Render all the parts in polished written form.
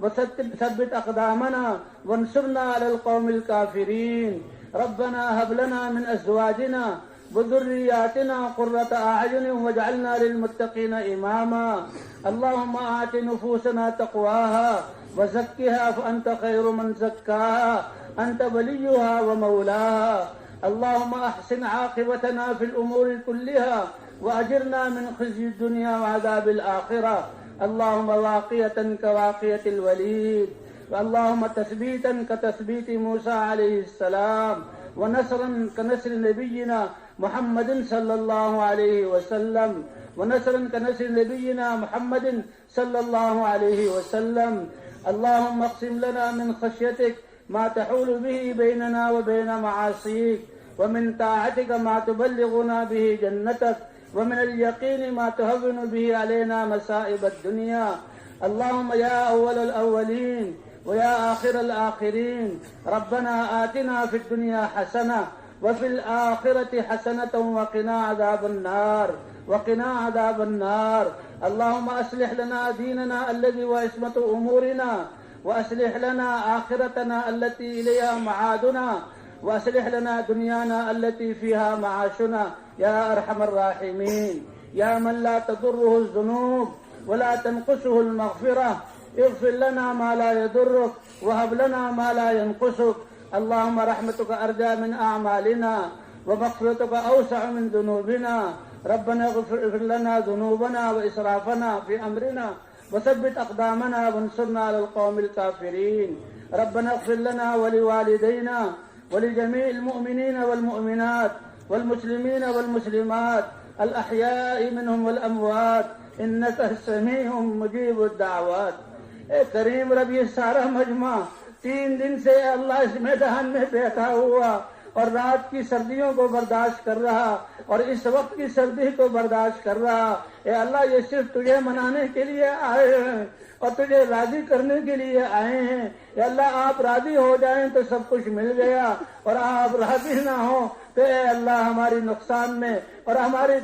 وثبت أقدامنا وانصرنا على القوم الكافرين. ربنا هب لنا من أزواجنا وذرياتنا قرة أعين واجعلنا للمتقين إماما. اللهم آت نفوسنا تقواها وزكها فأنت خير من زكاها أنت وليها ومولاها. اللهم أحسن عاقبتنا في الأمور كلها وأجرنا من خزي الدنيا وعذاب الآخرة. اللهم واقية كواقية الوليد، اللهم تثبيتا كتثبيت موسى عليه السلام، ونصرا كنصر نبينا محمد صلى الله عليه وسلم، ونصرا كنصر نبينا محمد صلى الله عليه وسلم. اللهم اقسم لنا من خشيتك ما تحول به بيننا وبين معاصيك، ومن طاعتك ما تبلغنا به جنتك، ومن اليقين ما تهون به علينا مصائب الدنيا. اللهم يا أول الأولين ويا آخر الآخرين، ربنا آتنا في الدنيا حسنة وفي الآخرة حسنة وقنا عذاب النار، وقنا عذاب النار. اللهم أصلح لنا ديننا الذي هو عصمة أمورنا، وأصلح لنا آخرتنا التي إليها معادنا، وأصلح لنا دنيانا التي فيها معاشنا يا أرحم الراحمين. يا من لا تضره الذنوب ولا تنقصه المغفرة، اغفر لنا ما لا يضرك وهب لنا ما لا ينقصك. اللهم رحمتك أرجى من أعمالنا ومغفرتك أوسع من ذنوبنا. ربنا اغفر لنا ذنوبنا وإسرافنا في أمرنا وثبت أقدامنا وانصرنا على القوم الكافرين. ربنا اغفر لنا ولوالدينا ولجميع المؤمنين والمؤمنات والمسلمين والمسلمات الأحياء منهم والأموات إنك سمیع مجیب الدعوات. اے کریم رب، یہ سارا مجمع 3 دن سے اللہ اس میدان میں بیٹھا ہوا اور رات کی سردیوں کو برداشت کر رہا اور اس وقت کی سردی کو برداشت کر رہا. اے اللہ، یہ صرف تجھے منانے کے لیے آئے ہیں اور تجھے راضی کرنے کے لیے آئے ہیں. اے اللہ، آپ راضی ہو جائیں تو سب کچھ مل گیا، اور آپ راضی نہ ہوں تو اے اللہ ہماری نقصان میں اور ہماری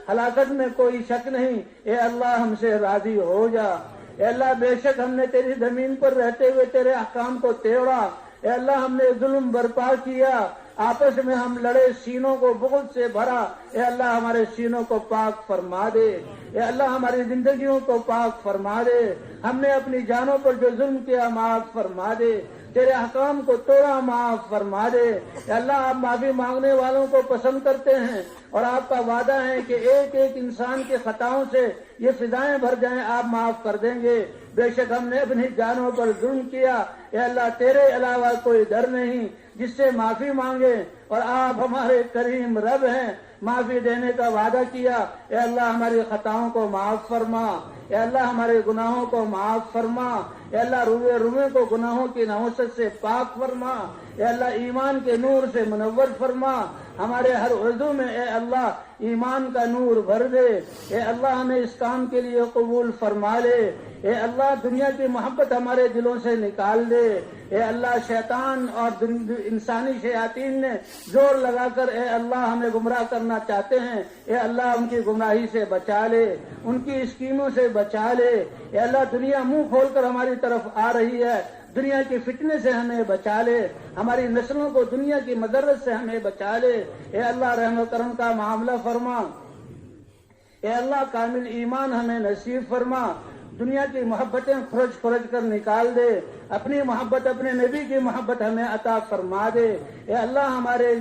ہلاکت میں کوئی شک نہیں. اے اللہ، ہم سے راضی ہو جا. اے اللہ، بے شک ہم نے تیری زمین پر رہتے ہوئے تیرے احکام کو توڑا. اے اللہ، ہم نے ظلم برپا کیا، آپس میں ہم لڑے، سینوں کو بغض سے بھرا. اے اللہ، ہمارے سینوں کو پاک فرما دے. اے اللہ، ہماری زندگیوں کو پاک فرما دے. ہم نے اپنی جانوں پر جو ظلم کیا معاف فرما دے. تیرے احکام کو توڑا، معاف فرما دے. اے اللہ، آپ معافی مانگنے والوں کو پسند کرتے ہیں، اور آپ کا وعدہ ہے کہ ایک ایک انسان کے خطاؤں سے یہ فضائیں بھر جائیں، آپ معاف کر دیں گے. بے شک ہم نے اپنی جانوں پر ظلم کیا. اے اللہ، تیرے علاوہ کوئی در نہیں جس سے معافی مانگے، اور آپ ہمارے کریم رب ہیں، معافی دینے کا وعدہ کیا. اے اللہ، ہماری خطاؤں کو معاف فرما. اے اللہ، ہمارے گناہوں کو معاف فرما. اے اللہ، روئے کو گناہوں کی نحوست سے پاک فرما. اے اللہ، ایمان کے نور سے منور فرما. ہمارے ہر عضو میں اے اللہ ایمان کا نور بھر دے. اے اللہ، ہمیں اس کام کے لیے قبول فرما لے. اے اللہ، دنیا کی محبت ہمارے دلوں سے نکال دے. اے اللہ، شیطان اور انسانی شیاطین نے زور لگا کر اے اللہ ہمیں گمراہ کرنا چاہتے ہیں. اے اللہ، ان کی گمراہی سے بچا لے، ان کی اسکیموں سے بچا لے. اے اللہ، دنیا منہ کھول کر ہماری طرف آ رہی ہے، دنیا کی فتنے سے ہمیں بچا لے. ہماری نسلوں کو دنیا کی مضرت سے ہمیں بچا لے. اے اللہ، رحم و کرم کا معاملہ فرما. اے اللہ، کامل ایمان ہمیں نصیب فرما. دنیا کی محبتیں کھرچ کر نکال دے. اپنی محبت، اپنے نبی کی محبت ہمیں عطا فرما دے. اے اللہ، ہمارے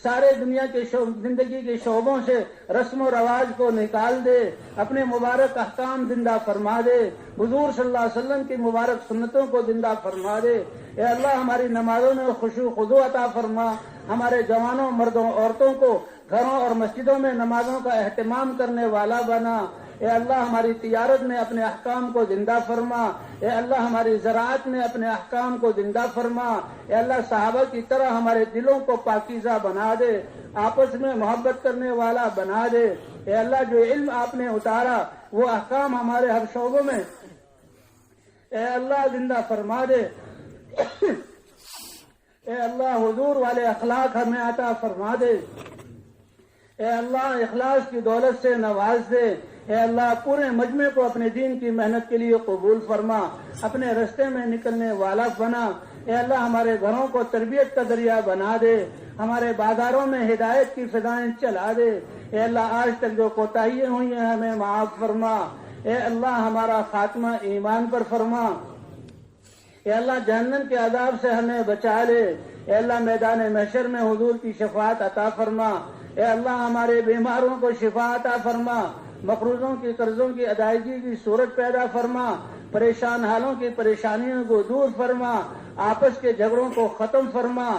سارے دنیا کے زندگی کے شعبوں سے رسم و رواج کو نکال دے. اپنے مبارک احکام زندہ فرما دے. حضور صلی اللہ علیہ وسلم کی مبارک سنتوں کو زندہ فرما دے. اے اللہ، ہماری نمازوں میں خشوع خضوع عطا فرما. ہمارے جوانوں، مردوں، عورتوں کو گھروں اور مسجدوں میں نمازوں کا اہتمام کرنے والا بنا. اے اللہ، ہماری تجارت میں اپنے احکام کو زندہ فرما. اے اللہ، ہماری زراعت میں اپنے احکام کو زندہ فرما. اے اللہ، صحابہ کی طرح ہمارے دلوں کو پاکیزہ بنا دے، آپس میں محبت کرنے والا بنا دے. اے اللہ، جو علم آپ نے اتارا وہ احکام ہمارے ہر شعبوں میں اے اللہ زندہ فرما دے. اے اللہ، حضور والے اخلاق ہمیں عطا فرما دے. اے اللہ، اخلاص کی دولت سے نواز دے. اے اللہ پورے مجمع کو اپنے دین کی محنت کے لیے قبول فرما، اپنے رستے میں نکلنے والا بنا۔ اے اللہ ہمارے گھروں کو تربیت کا ذریعہ بنا دے، ہمارے بازاروں میں ہدایت کی فضائیں چلا دے۔ اے اللہ آج تک جو کوتاہیاں ہوئی ہیں ہمیں معاف فرما۔ اے اللہ ہمارا خاتمہ ایمان پر فرما۔ اے اللہ جہنم کے عذاب سے ہمیں بچا لے۔ اے اللہ میدان محشر میں حضور کی شفاعت عطا فرما۔ اے اللہ ہمارے بیماروں کو شفا عطا فرما، مقروضوں کی قرضوں کی ادائیگی کی صورت پیدا فرما، پریشان حالوں کی پریشانیوں کو دور فرما، آپس کے جھگڑوں کو ختم فرما،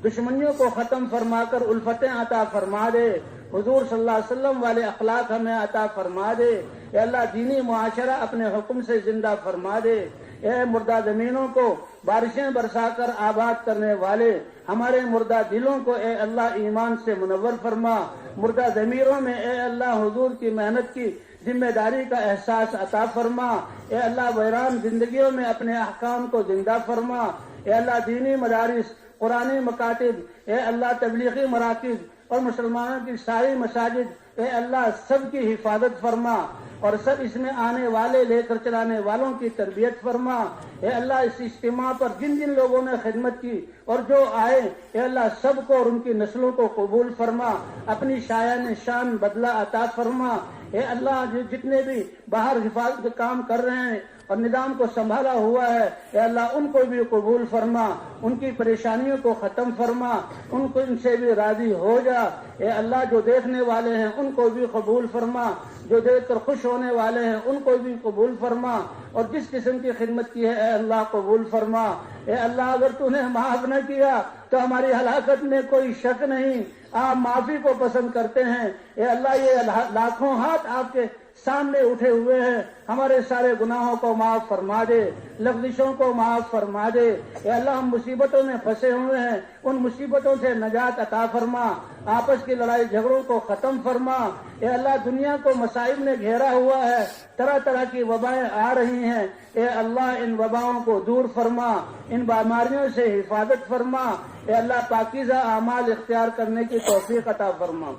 دشمنیوں کو ختم فرما کر الفتیں عطا فرما دے۔ حضور صلی اللہ علیہ وسلم والے اخلاق ہمیں عطا فرما دے۔ اے اللہ دینی معاشرہ اپنے حکم سے زندہ فرما دے۔ اے مردہ زمینوں کو بارشیں برسا کر آباد کرنے والے ہمارے مردہ دلوں کو اے اللہ ایمان سے منور فرما۔ مردہ ضمیروں میں اے اللہ حضور کی محنت کی ذمہ داری کا احساس عطا فرما۔ اے اللہ ویران زندگیوں میں اپنے احکام کو زندہ فرما۔ اے اللہ دینی مدارس، قرآنی مکاتب، اے اللہ تبلیغی مراکز اور مسلمانوں کی ساری مساجد اے اللہ سب کی حفاظت فرما، اور سب اس میں آنے والے لے کر چلانے والوں کی تربیت فرما۔ اے اللہ اس اجتماع پر جن جن لوگوں نے خدمت کی اور جو آئے اے اللہ سب کو اور ان کی نسلوں کو قبول فرما، اپنی شایان شان بدلہ عطا فرما۔ اے اللہ جتنے بھی باہر حفاظت کام کر رہے ہیں اور نظام کو سنبھالا ہوا ہے اے اللہ ان کو بھی قبول فرما، ان کی پریشانیوں کو ختم فرما، ان سے بھی راضی ہو جا۔ اے اللہ جو دیکھنے والے ہیں ان کو بھی قبول فرما، جو دیکھ کر خوش ہونے والے ہیں ان کو بھی قبول فرما، اور جس قسم کی خدمت کی ہے اے اللہ قبول فرما۔ اے اللہ اگر تو نے معاف نہ کیا تو ہماری ہلاکت میں کوئی شک نہیں، آپ معافی کو پسند کرتے ہیں۔ اے اللہ یہ لاکھوں ہاتھ آپ کے سامنے اٹھے ہوئے ہیں، ہمارے سارے گناہوں کو معاف فرما دے، لغزشوں کو معاف فرما دے۔ اے اللہ ہم مصیبتوں میں پھنسے ہوئے ہیں، ان مصیبتوں سے نجات عطا فرما، آپس کی لڑائی جھگڑوں کو ختم فرما۔ اے اللہ دنیا کو مصائب نے گھیرا ہوا ہے، طرح طرح کی وبائیں آ رہی ہیں، اے اللہ ان وباؤں کو دور فرما، ان بیماریوں سے حفاظت فرما۔ اے اللہ پاکیزہ اعمال اختیار کرنے کی توفیق عطا فرما۔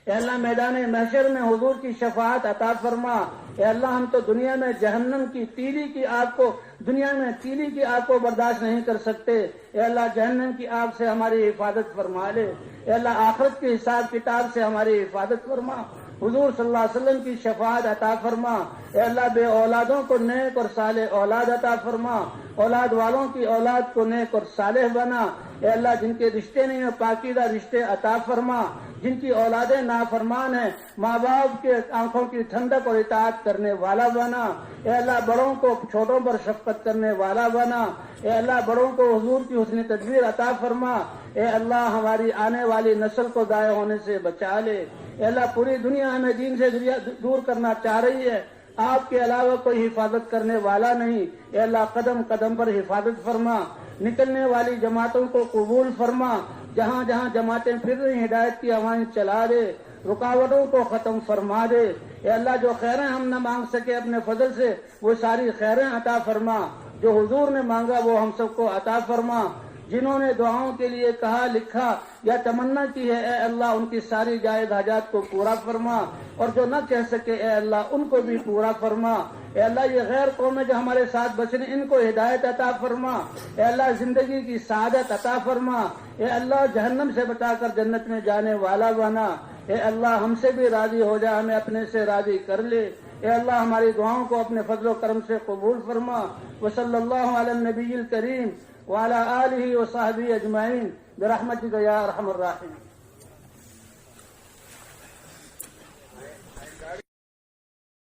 اے اللہ میدان محشر میں حضور کی شفاعت عطا فرما۔ اے اللہ ہم تو دنیا میں جہنم کی تیلی کی آگ کو برداشت نہیں کر سکتے، اے اللہ جہنم کی آگ سے ہماری حفاظت فرما لے۔ اے اللہ آخرت کے حساب کتاب سے ہماری حفاظت فرما، حضور صلی اللہ علیہ وسلم کی شفاعت عطا فرما۔ اے اللہ بے اولادوں کو نیک اور صالح اولاد عطا فرما، اولاد والوں کی اولاد کو نیک اور صالح بنا۔ اے اللہ جن کے رشتے نہیں ہیں پاکیزہ رشتے عطا فرما، جن کی اولادیں نافرمان ہیں ماں باپ کے آنکھوں کی ٹھنڈک اور اطاعت کرنے والا بنا۔ اے اللہ بڑوں کو چھوٹوں پر شفقت کرنے والا بنا۔ اے اللہ بڑوں کو حضور کی حسن تدبیر عطا فرما۔ اے اللہ ہماری آنے والی نسل کو ضائع ہونے سے بچا لے۔ اے اللہ پوری دنیا ہمیں دین سے دور کرنا چاہ رہی ہے، آپ کے علاوہ کوئی حفاظت کرنے والا نہیں۔ اے اللہ قدم قدم پر حفاظت فرما، نکلنے والی جماعتوں کو قبول فرما، جہاں جہاں جماعتیں پھر رہی ہدایت کی ہوائیں چلا دے، رکاوٹوں کو ختم فرما دے۔ اے اللہ جو خیریں ہم نہ مانگ سکے اپنے فضل سے وہ ساری خیریں عطا فرما، جو حضور نے مانگا وہ ہم سب کو عطا فرما۔ جنہوں نے دعاؤں کے لیے کہا لکھا یا تمنا کی ہے اے اللہ ان کی ساری جائز حاجات کو پورا فرما، اور جو نہ کہہ سکے اے اللہ ان کو بھی پورا فرما۔ اے اللہ یہ غیر قومیں جو ہمارے ساتھ بس رہی ان کو ہدایت عطا فرما۔ اے اللہ زندگی کی سعادت عطا فرما۔ اے اللہ جہنم سے بچا کر جنت میں جانے والا بنا۔ اے اللہ ہم سے بھی راضی ہو جا، ہمیں اپنے سے راضی کر لے۔ اے اللہ ہماری دعاؤں کو اپنے فضل و کرم سے قبول فرما۔ وصلی اللہ علی النبی الکریم وعلی آلہ وصحبہ اجمعین برحمتک یا ارحم الراحمین۔